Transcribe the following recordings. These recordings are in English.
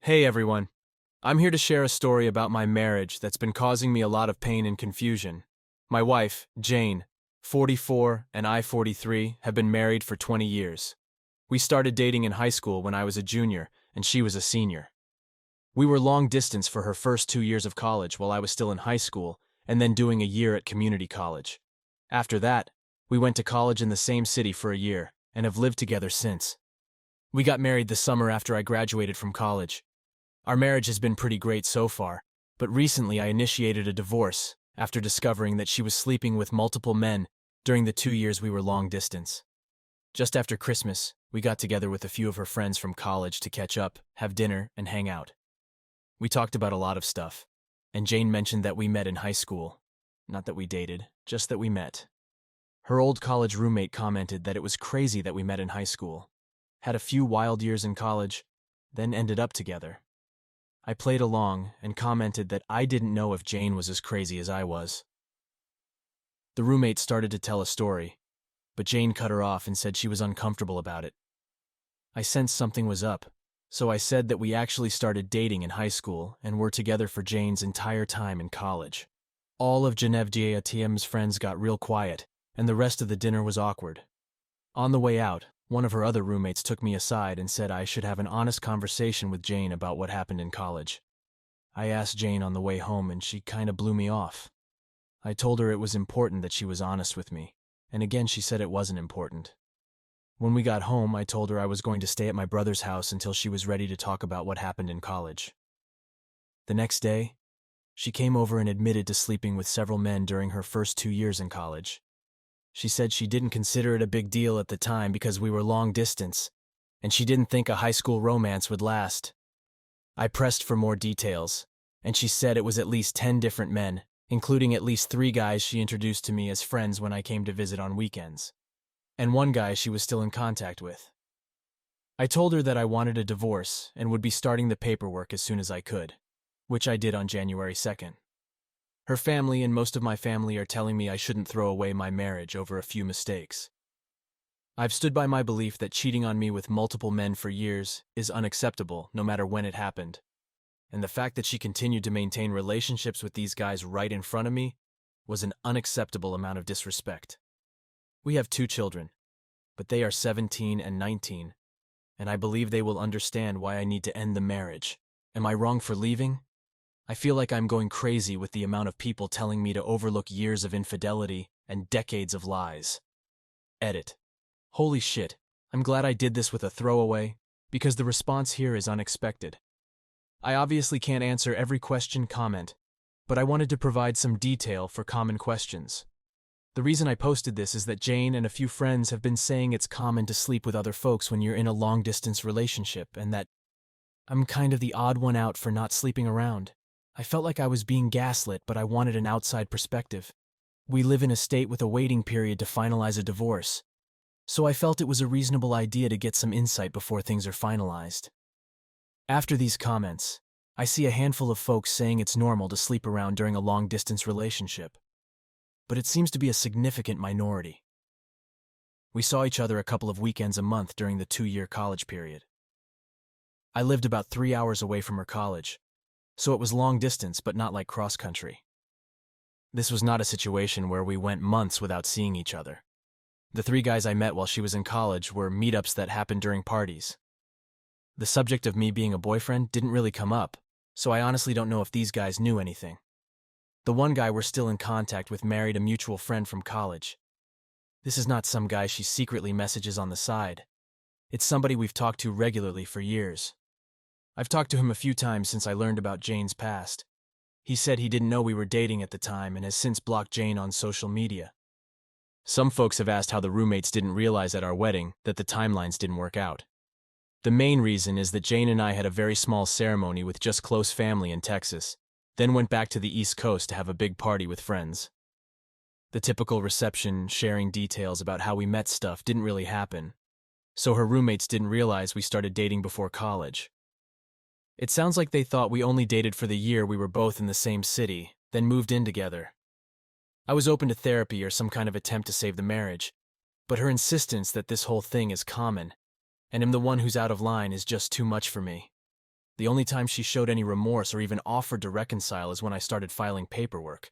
Hey everyone, I'm here to share a story about my marriage that's been causing me a lot of pain and confusion. My wife, Jane, 44, and I, 43, have been married for 20 years. We started dating in high school when I was a junior and she was a senior. We were long distance for her first 2 years of college while I was still in high school and then doing a year at community college. After that, we went to college in the same city for a year and have lived together since. We got married the summer after I graduated from college. Our marriage has been pretty great so far, but recently I initiated a divorce after discovering that she was sleeping with multiple men during the 2 years we were long distance. Just after Christmas, we got together with a few of her friends from college to catch up, have dinner, and hang out. We talked about a lot of stuff, and Jane mentioned that we met in high school. Not that we dated, just that we met. Her old college roommate commented that it was crazy that we met in high school, had a few wild years in college, then ended up together. I played along and commented that I didn't know if Jane was as crazy as I was. The roommate started to tell a story, but Jane cut her off and said she was uncomfortable about it. I sensed something was up, so I said that we actually started dating in high school and were together for Jane's entire time in college. All of Genevieve ATM's friends got real quiet, and the rest of the dinner was awkward. On the way out, one of her other roommates took me aside and said I should have an honest conversation with Jane about what happened in college. I asked Jane on the way home and she kinda blew me off. I told her it was important that she was honest with me, and again she said it wasn't important. When we got home, I told her I was going to stay at my brother's house until she was ready to talk about what happened in college. The next day, she came over and admitted to sleeping with several men during her first 2 years in college. She said she didn't consider it a big deal at the time because we were long distance, and she didn't think a high school romance would last. I pressed for more details, and she said it was at least 10 different men, including at least 3 guys she introduced to me as friends when I came to visit on weekends, and 1 guy she was still in contact with. I told her that I wanted a divorce and would be starting the paperwork as soon as I could, which I did on January 2nd. Her family and most of my family are telling me I shouldn't throw away my marriage over a few mistakes. I've stood by my belief that cheating on me with multiple men for years is unacceptable no matter when it happened, and the fact that she continued to maintain relationships with these guys right in front of me was an unacceptable amount of disrespect. We have 2 children, but they are 17 and 19, and I believe they will understand why I need to end the marriage. Am I wrong for leaving? I feel like I'm going crazy with the amount of people telling me to overlook years of infidelity and decades of lies. Edit. Holy shit, I'm glad I did this with a throwaway, because the response here is unexpected. I obviously can't answer every comment, but I wanted to provide some detail for common questions. The reason I posted this is that Jane and a few friends have been saying it's common to sleep with other folks when you're in a long-distance relationship, and that I'm kind of the odd one out for not sleeping around. I felt like I was being gaslit, but I wanted an outside perspective. We live in a state with a waiting period to finalize a divorce, so I felt it was a reasonable idea to get some insight before things are finalized. After these comments, I see a handful of folks saying it's normal to sleep around during a long-distance relationship, but it seems to be a significant minority. We saw each other a couple of weekends a month during the 2-year college period. I lived about 3 hours away from her college, so it was long distance but not like cross-country. This was not a situation where we went months without seeing each other. The 3 guys I met while she was in college were meetups that happened during parties. The subject of me being a boyfriend didn't really come up, so I honestly don't know if these guys knew anything. The 1 guy we're still in contact with married a mutual friend from college. This is not some guy she secretly messages on the side. It's somebody we've talked to regularly for years. I've talked to him a few times since I learned about Jane's past. He said he didn't know we were dating at the time and has since blocked Jane on social media. Some folks have asked how the roommates didn't realize at our wedding that the timelines didn't work out. The main reason is that Jane and I had a very small ceremony with just close family in Texas, then went back to the East Coast to have a big party with friends. The typical reception, sharing details about how we met stuff didn't really happen, so her roommates didn't realize we started dating before college. It sounds like they thought we only dated for the year we were both in the same city, then moved in together. I was open to therapy or some kind of attempt to save the marriage, but her insistence that this whole thing is common, and am the one who's out of line is just too much for me. The only time she showed any remorse or even offered to reconcile is when I started filing paperwork.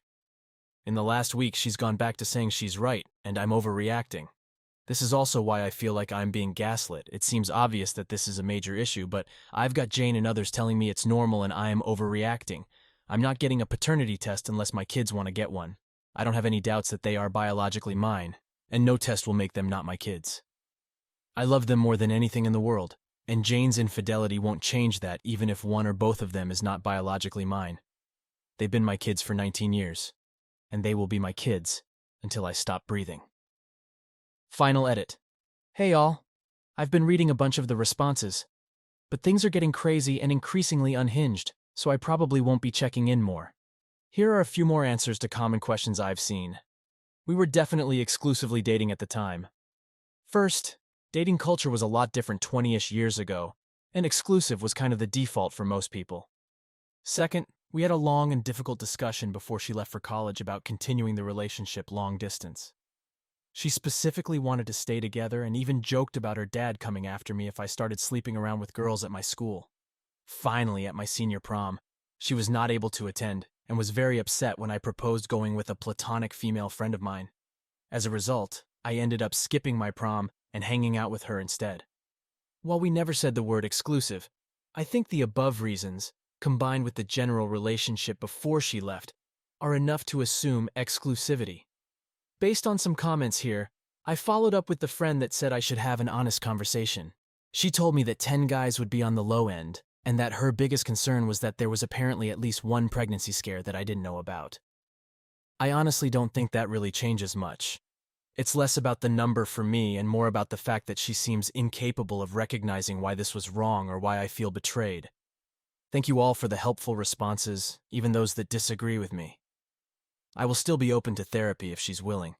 In the last week, she's gone back to saying she's right, and I'm overreacting. This is also why I feel like I'm being gaslit. It seems obvious that this is a major issue, but I've got Jane and others telling me it's normal and I am overreacting. I'm not getting a paternity test unless my kids want to get one. I don't have any doubts that they are biologically mine, and no test will make them not my kids. I love them more than anything in the world, and Jane's infidelity won't change that even if one or both of them is not biologically mine. They've been my kids for 19 years, and they will be my kids until I stop breathing. Final edit. Hey all, I've been reading a bunch of the responses, but things are getting crazy and increasingly unhinged, so I probably won't be checking in more. Here are a few more answers to common questions I've seen. We were definitely exclusively dating at the time. First, dating culture was a lot different 20-ish years ago, and exclusive was kind of the default for most people. Second, we had a long and difficult discussion before she left for college about continuing the relationship long distance. She specifically wanted to stay together and even joked about her dad coming after me if I started sleeping around with girls at my school. Finally, at my senior prom, she was not able to attend and was very upset when I proposed going with a platonic female friend of mine. As a result, I ended up skipping my prom and hanging out with her instead. While we never said the word exclusive, I think the above reasons, combined with the general relationship before she left, are enough to assume exclusivity. Based on some comments here, I followed up with the friend that said I should have an honest conversation. She told me that 10 guys would be on the low end, and that her biggest concern was that there was apparently at least one pregnancy scare that I didn't know about. I honestly don't think that really changes much. It's less about the number for me and more about the fact that she seems incapable of recognizing why this was wrong or why I feel betrayed. Thank you all for the helpful responses, even those that disagree with me. I will still be open to therapy if she's willing.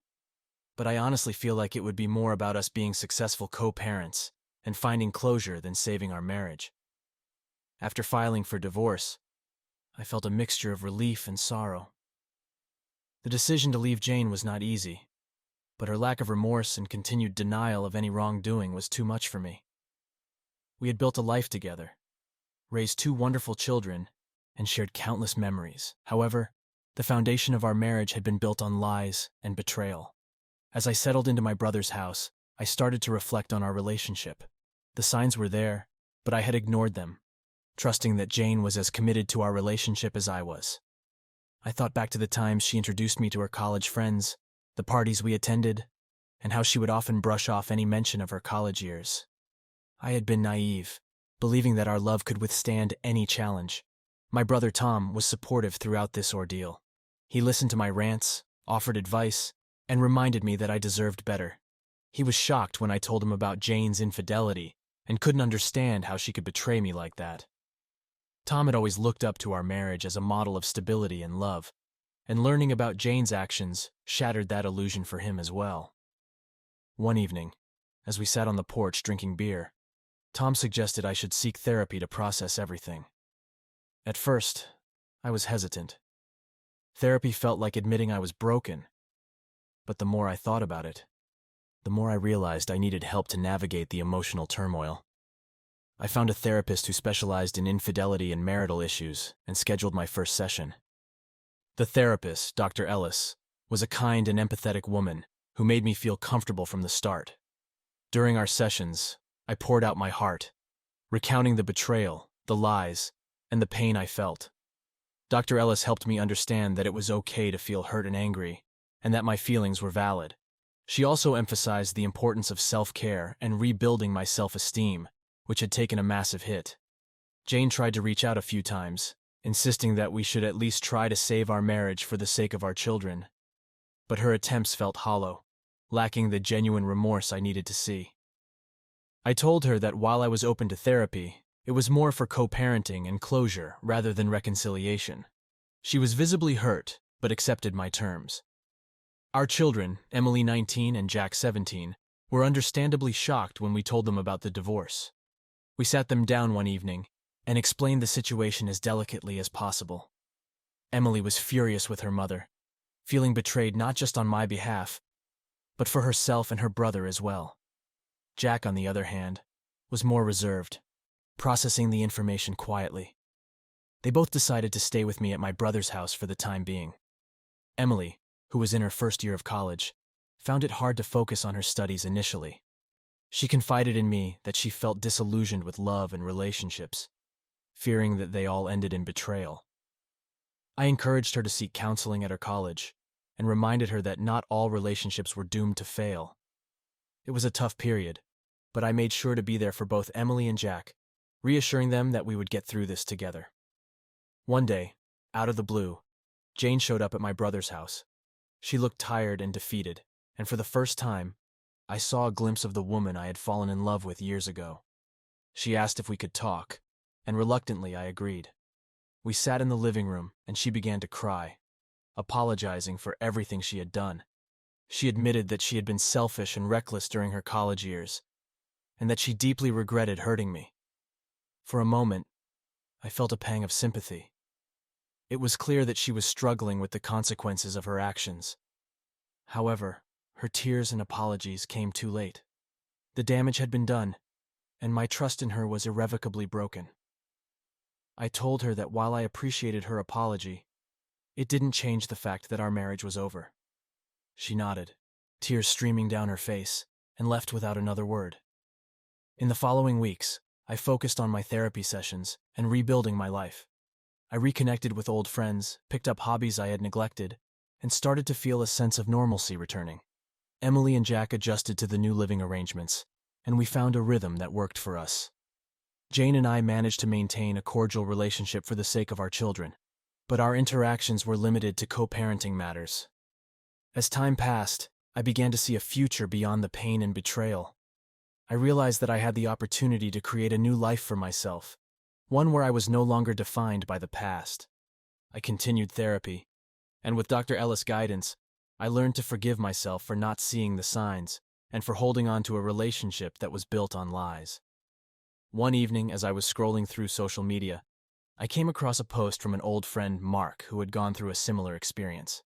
But I honestly feel like it would be more about us being successful co-parents and finding closure than saving our marriage. After filing for divorce, I felt a mixture of relief and sorrow. The decision to leave Jane was not easy, but her lack of remorse and continued denial of any wrongdoing was too much for me. We had built a life together, raised 2 wonderful children, and shared countless memories. However, the foundation of our marriage had been built on lies and betrayal. As I settled into my brother's house, I started to reflect on our relationship. The signs were there, but I had ignored them, trusting that Jane was as committed to our relationship as I was. I thought back to the times she introduced me to her college friends, the parties we attended, and how she would often brush off any mention of her college years. I had been naive, believing that our love could withstand any challenge. My brother Tom was supportive throughout this ordeal. He listened to my rants, offered advice, and reminded me that I deserved better. He was shocked when I told him about Jane's infidelity and couldn't understand how she could betray me like that. Tom had always looked up to our marriage as a model of stability and love, and learning about Jane's actions shattered that illusion for him as well. One evening, as we sat on the porch drinking beer, Tom suggested I should seek therapy to process everything. At first, I was hesitant. Therapy felt like admitting I was broken, but the more I thought about it, the more I realized I needed help to navigate the emotional turmoil. I found a therapist who specialized in infidelity and marital issues and scheduled my first session. The therapist, Dr. Ellis, was a kind and empathetic woman who made me feel comfortable from the start. During our sessions, I poured out my heart, recounting the betrayal, the lies, and the pain I felt. Dr. Ellis helped me understand that it was okay to feel hurt and angry, and that my feelings were valid. She also emphasized the importance of self-care and rebuilding my self-esteem, which had taken a massive hit. Jane tried to reach out a few times, insisting that we should at least try to save our marriage for the sake of our children. But her attempts felt hollow, lacking the genuine remorse I needed to see. I told her that while I was open to therapy, it was more for co-parenting and closure rather than reconciliation. She was visibly hurt, but accepted my terms. Our children, Emily 19 and Jack 17, were understandably shocked when we told them about the divorce. We sat them down one evening and explained the situation as delicately as possible. Emily was furious with her mother, feeling betrayed not just on my behalf, but for herself and her brother as well. Jack, on the other hand, was more reserved, processing the information quietly. They both decided to stay with me at my brother's house for the time being. Emily, who was in her first year of college, found it hard to focus on her studies initially. She confided in me that she felt disillusioned with love and relationships, fearing that they all ended in betrayal. I encouraged her to seek counseling at her college and reminded her that not all relationships were doomed to fail. It was a tough period, but I made sure to be there for both Emily and Jack, reassuring them that we would get through this together. One day, out of the blue, Jane showed up at my brother's house. She looked tired and defeated, and for the first time, I saw a glimpse of the woman I had fallen in love with years ago. She asked if we could talk, and reluctantly I agreed. We sat in the living room, and she began to cry, apologizing for everything she had done. She admitted that she had been selfish and reckless during her college years, and that she deeply regretted hurting me. For a moment, I felt a pang of sympathy. It was clear that she was struggling with the consequences of her actions. However, her tears and apologies came too late. The damage had been done, and my trust in her was irrevocably broken. I told her that while I appreciated her apology, it didn't change the fact that our marriage was over. She nodded, tears streaming down her face, and left without another word. In the following weeks, I focused on my therapy sessions and rebuilding my life. I reconnected with old friends, picked up hobbies I had neglected, and started to feel a sense of normalcy returning. Emily and Jack adjusted to the new living arrangements, and we found a rhythm that worked for us. Jane and I managed to maintain a cordial relationship for the sake of our children, but our interactions were limited to co-parenting matters. As time passed, I began to see a future beyond the pain and betrayal. I realized that I had the opportunity to create a new life for myself, one where I was no longer defined by the past. I continued therapy, and with Dr. Ellis' guidance, I learned to forgive myself for not seeing the signs and for holding on to a relationship that was built on lies. One evening, as I was scrolling through social media, I came across a post from an old friend, Mark, who had gone through a similar experience.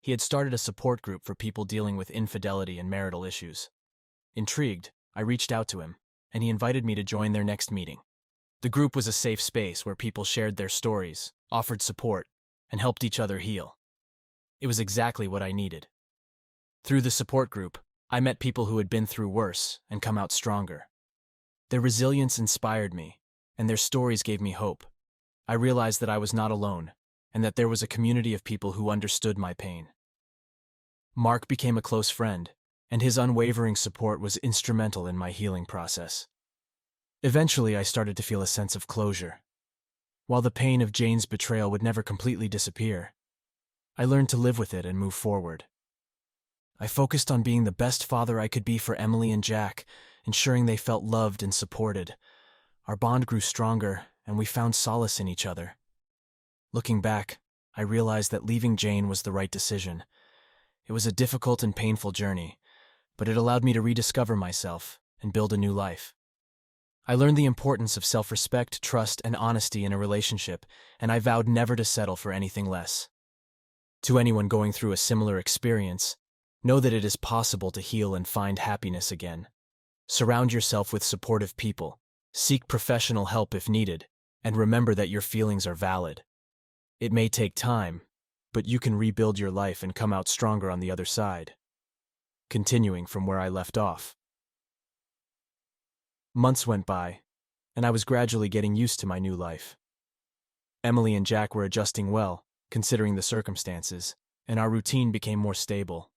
He had started a support group for people dealing with infidelity and marital issues. Intrigued, I reached out to him, and he invited me to join their next meeting. The group was a safe space where people shared their stories, offered support, and helped each other heal. It was exactly what I needed. Through the support group, I met people who had been through worse and come out stronger. Their resilience inspired me, and their stories gave me hope. I realized that I was not alone, and that there was a community of people who understood my pain. Mark became a close friend, and his unwavering support was instrumental in my healing process. Eventually, I started to feel a sense of closure. While the pain of Jane's betrayal would never completely disappear, I learned to live with it and move forward. I focused on being the best father I could be for Emily and Jack, ensuring they felt loved and supported. Our bond grew stronger, and we found solace in each other. Looking back, I realized that leaving Jane was the right decision. It was a difficult and painful journey, but it allowed me to rediscover myself and build a new life. I learned the importance of self-respect, trust, and honesty in a relationship, and I vowed never to settle for anything less. To anyone going through a similar experience, know that it is possible to heal and find happiness again. Surround yourself with supportive people, seek professional help if needed, and remember that your feelings are valid. It may take time, but you can rebuild your life and come out stronger on the other side. Continuing from where I left off. Months went by, and I was gradually getting used to my new life. Emily and Jack were adjusting well, considering the circumstances, and our routine became more stable.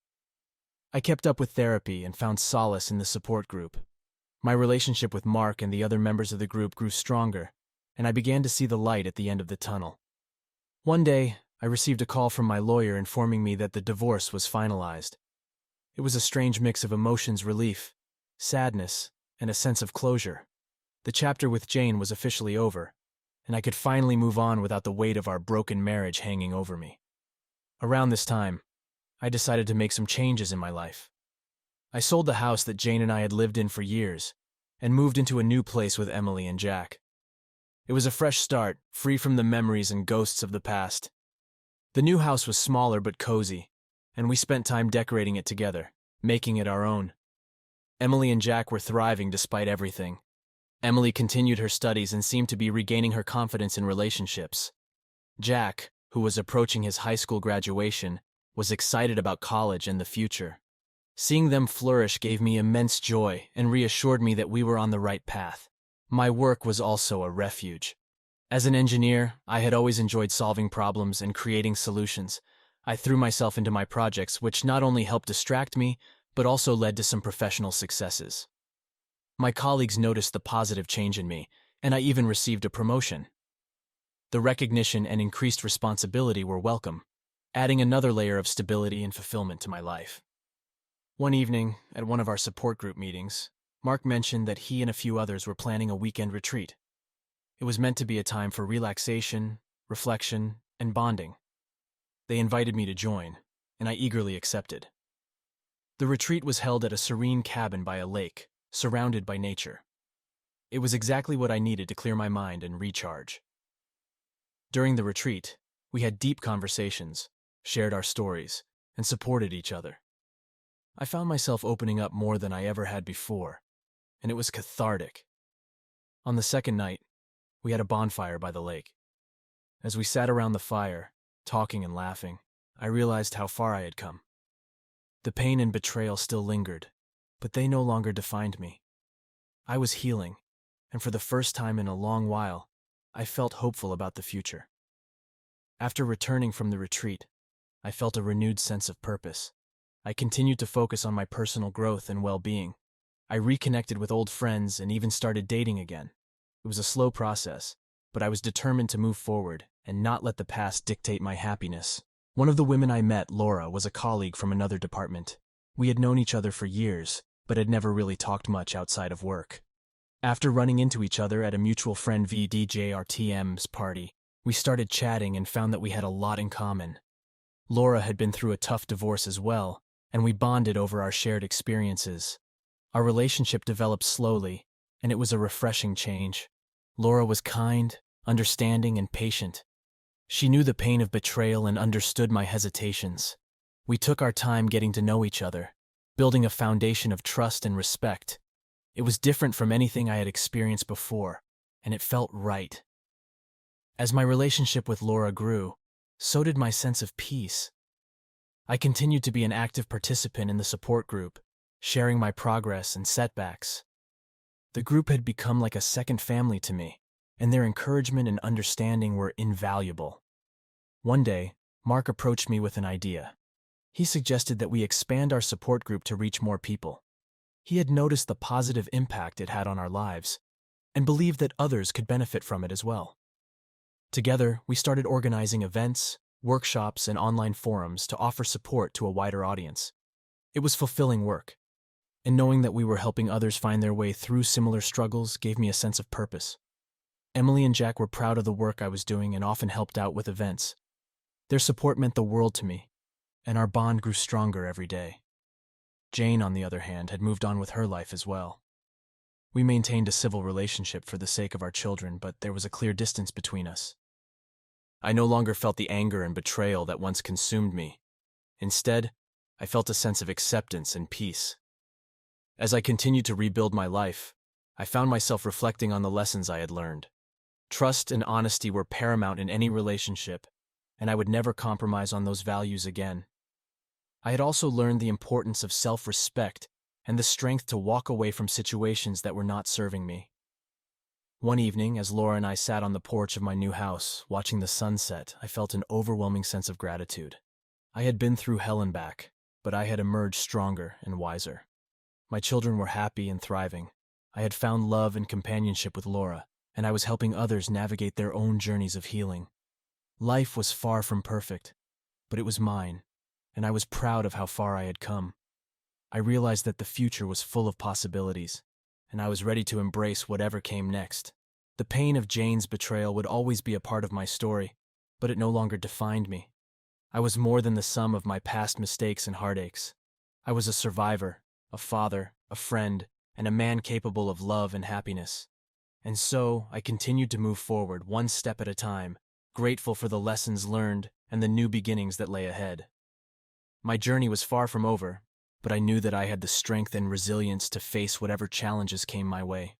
I kept up with therapy and found solace in the support group. My relationship with Mark and the other members of the group grew stronger, and I began to see the light at the end of the tunnel. One day, I received a call from my lawyer informing me that the divorce was finalized. It was a strange mix of emotions: relief, sadness, and a sense of closure. The chapter with Jane was officially over, and I could finally move on without the weight of our broken marriage hanging over me. Around this time, I decided to make some changes in my life. I sold the house that Jane and I had lived in for years, and moved into a new place with Emily and Jack. It was a fresh start, free from the memories and ghosts of the past. The new house was smaller but cozy, and we spent time decorating it together, making it our own. Emily and Jack were thriving despite everything. Emily continued her studies and seemed to be regaining her confidence in relationships. Jack, who was approaching his high school graduation, was excited about college and the future. Seeing them flourish gave me immense joy and reassured me that we were on the right path. My work was also a refuge. As an engineer, I had always enjoyed solving problems and creating solutions. I threw myself into my projects, which not only helped distract me, but also led to some professional successes. My colleagues noticed the positive change in me, and I even received a promotion. The recognition and increased responsibility were welcome, adding another layer of stability and fulfillment to my life. One evening, at one of our support group meetings, Mark mentioned that he and a few others were planning a weekend retreat. It was meant to be a time for relaxation, reflection, and bonding. They invited me to join, and I eagerly accepted. The retreat was held at a serene cabin by a lake, surrounded by nature. It was exactly what I needed to clear my mind and recharge. During the retreat, we had deep conversations, shared our stories, and supported each other. I found myself opening up more than I ever had before, and it was cathartic. On the second night, we had a bonfire by the lake. As we sat around the fire, talking and laughing, I realized how far I had come. The pain and betrayal still lingered, but they no longer defined me. I was healing, and for the first time in a long while, I felt hopeful about the future. After returning from the retreat, I felt a renewed sense of purpose. I continued to focus on my personal growth and well-being. I reconnected with old friends and even started dating again. It was a slow process, but I was determined to move forward and not let the past dictate my happiness. One of the women I met, Laura, was a colleague from another department. We had known each other for years, but had never really talked much outside of work. After running into each other at a mutual friend VDJRTM's party, we started chatting and found that we had a lot in common. Laura had been through a tough divorce as well, and we bonded over our shared experiences. Our relationship developed slowly, and it was a refreshing change. Laura was kind, understanding, and patient. She knew the pain of betrayal and understood my hesitations. We took our time getting to know each other, building a foundation of trust and respect. It was different from anything I had experienced before, and it felt right. As my relationship with Laura grew, so did my sense of peace. I continued to be an active participant in the support group, sharing my progress and setbacks. The group had become like a second family to me, and their encouragement and understanding were invaluable. One day, Mark approached me with an idea. He suggested that we expand our support group to reach more people. He had noticed the positive impact it had on our lives, and believed that others could benefit from it as well. Together, we started organizing events, workshops, and online forums to offer support to a wider audience. It was fulfilling work, and knowing that we were helping others find their way through similar struggles gave me a sense of purpose. Emily and Jack were proud of the work I was doing and often helped out with events. Their support meant the world to me, and our bond grew stronger every day. Jane, on the other hand, had moved on with her life as well. We maintained a civil relationship for the sake of our children, but there was a clear distance between us. I no longer felt the anger and betrayal that once consumed me. Instead, I felt a sense of acceptance and peace. As I continued to rebuild my life, I found myself reflecting on the lessons I had learned. Trust and honesty were paramount in any relationship, and I would never compromise on those values again. I had also learned the importance of self-respect and the strength to walk away from situations that were not serving me. One evening, as Laura and I sat on the porch of my new house, watching the sunset, I felt an overwhelming sense of gratitude. I had been through hell and back, but I had emerged stronger and wiser. My children were happy and thriving. I had found love and companionship with Laura, and I was helping others navigate their own journeys of healing. Life was far from perfect, but it was mine, and I was proud of how far I had come. I realized that the future was full of possibilities, and I was ready to embrace whatever came next. The pain of Jane's betrayal would always be a part of my story, but it no longer defined me. I was more than the sum of my past mistakes and heartaches. I was a survivor, a father, a friend, and a man capable of love and happiness. And so, I continued to move forward one step at a time, grateful for the lessons learned and the new beginnings that lay ahead. My journey was far from over, but I knew that I had the strength and resilience to face whatever challenges came my way.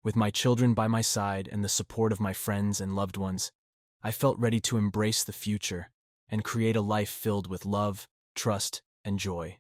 With my children by my side and the support of my friends and loved ones, I felt ready to embrace the future and create a life filled with love, trust, and joy.